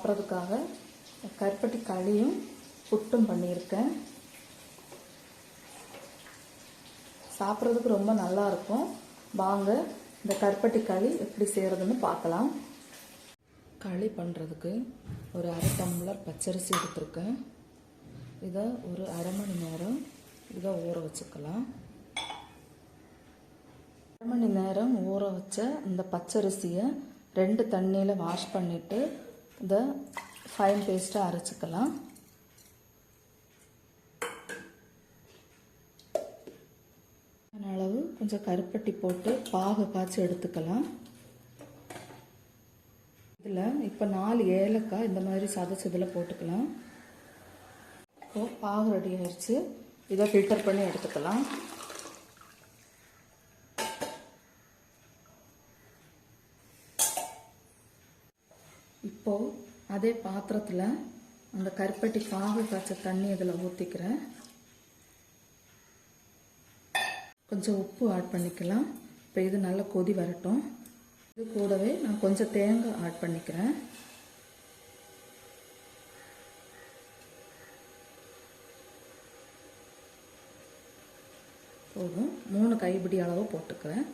சாப்பிட்றதுக்காக கருப்பட்டி களியும் புட்டும் பண்ணியிருக்கேன். சாப்பிட்றதுக்கு ரொம்ப நல்லாயிருக்கும். வாங்க இந்த கருப்பட்டி களி எப்படி செய்கிறதுன்னு பார்க்கலாம். களி பண்ணுறதுக்கு ஒரு அரை டம்ளர் பச்சரிசி எடுத்துருக்கேன். இதை ஒரு அரை மணி நேரம் இதை ஊற வச்சுக்கலாம். அரை மணி நேரம் ஊற வச்ச இந்த பச்சரிசியை 2 தண்ணியில் வாஷ் பண்ணிவிட்டு இதை ஃபைன் பேஸ்ட்டாக அரைச்சிக்கலாம். அளவு கொஞ்சம் கருப்பட்டி போட்டு பாகு காய்ச்சி எடுத்துக்கலாம். இதில் இப்போ 4 ஏலக்காய் இந்த மாதிரி சதைச்சதில் போட்டுக்கலாம். இப்போது பாகு ரெடி ஆயிடுச்சு. இதை ஃபில்டர் பண்ணி எடுத்துக்கலாம். இப்போது அதே பாத்திரத்தில் அந்த கருப்பட்டி பாகு காய்ச்ச தண்ணி இதில் ஊற்றிக்கிறேன். கொஞ்சம் உப்பு ஆட் பண்ணிக்கலாம். இப்போ இது நல்லா கொதி வரட்டும். இது கூடவே நான் கொஞ்சம் தேங்காய் ஆட் பண்ணிக்கிறேன். போதும், 3 கைப்பிடி அளவு போட்டுக்கிறேன்.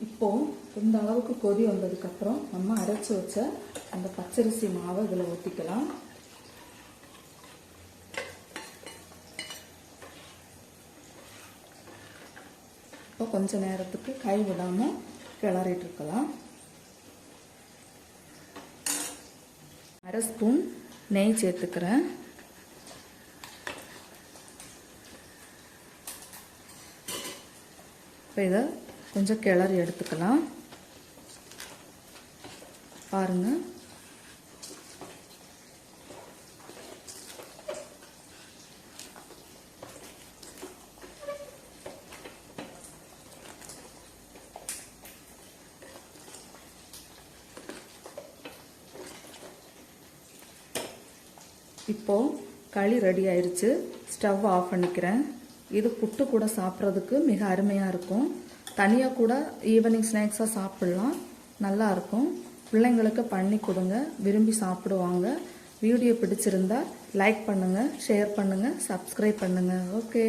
இப்போது இந்த அளவுக்கு கொதி வந்ததுக்கப்புறம் நம்ம அரைச்சி வச்ச அந்த பச்சரிசி மாவை இதில் ஊற்றிக்கலாம். இப்போ கொஞ்சம் நேரத்துக்கு கை விடாமல் கிளறிட்டு இருக்கலாம். அரை ஸ்பூன் நெய் சேர்த்துக்கிறேன். இப்போ இதை கொஞ்சம் கிளறி எடுத்துக்கலாம். பாருங்கள், இப்போது களி ரெடி ஆயிடுச்சு. ஸ்டவ் ஆஃப் பண்ணிக்கிறேன். இது புட்டு கூட சாப்பிட்றதுக்கு மிக அருமையாக இருக்கும். தனியாக கூட ஈவினிங் ஸ்நாக்ஸாக சாப்பிட்லாம், நல்லாயிருக்கும். பிள்ளைங்களுக்கு பண்ணி கொடுங்க, விரும்பி சாப்பிடுவாங்க. வீடியோ பிடிச்சிருந்தா லைக் பண்ணுங்கள், ஷேர் பண்ணுங்கள், சப்ஸ்கிரைப் பண்ணுங்கள். ஓகே.